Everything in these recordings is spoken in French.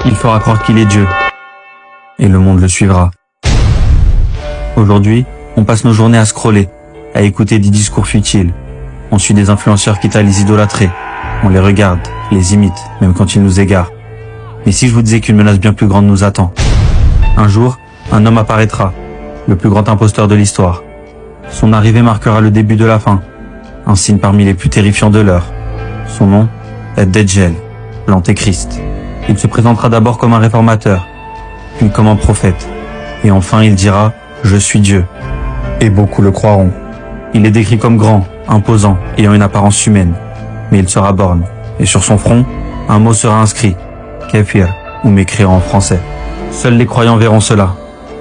Il fera croire qu'il est Dieu. Et le monde le suivra. Aujourd'hui, on passe nos journées à scroller, à écouter des discours futiles. On suit des influenceurs quitte à les idolâtrer. On les regarde, les imite, même quand ils nous égarent. Mais si je vous disais qu'une menace bien plus grande nous attend? Un jour, un homme apparaîtra, le plus grand imposteur de l'histoire. Son arrivée marquera le début de la fin, un signe parmi les plus terrifiants de l'heure. Son nom est Dajjal, l'Antéchrist. Il se présentera d'abord comme un réformateur, puis comme un prophète, et enfin il dira « Je suis Dieu ». Et beaucoup le croiront. Il est décrit comme grand, imposant, ayant une apparence humaine, mais il sera borgne, et sur son front, un mot sera inscrit, Kafir, ou mécréant en français. Seuls les croyants verront cela.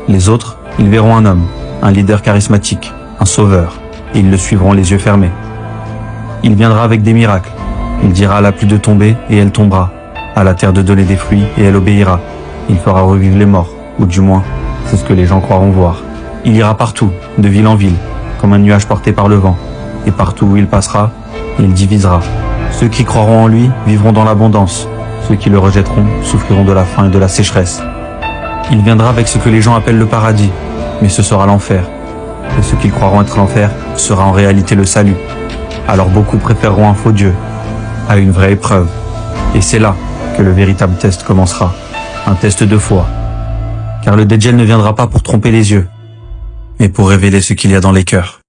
Les autres, ils verront un homme, un leader charismatique, un sauveur, et ils le suivront les yeux fermés. Il viendra avec des miracles. Il dira à la pluie de tomber, et elle tombera. À la terre de donner des fruits, et elle obéira. Il fera revivre les morts, ou du moins, c'est ce que les gens croiront voir. Il ira partout, de ville en ville, comme un nuage porté par le vent. Et partout où il passera, il divisera. Ceux qui croiront en lui vivront dans l'abondance. Ceux qui le rejetteront souffriront de la faim et de la sécheresse. Il viendra avec ce que les gens appellent le paradis, mais ce sera l'enfer. Et ce qu'ils croiront être l'enfer sera en réalité le salut. Alors beaucoup préféreront un faux Dieu à une vraie épreuve. Et c'est là que le véritable test commencera. Un test de foi. Car le Dajjal ne viendra pas pour tromper les yeux, mais pour révéler ce qu'il y a dans les cœurs.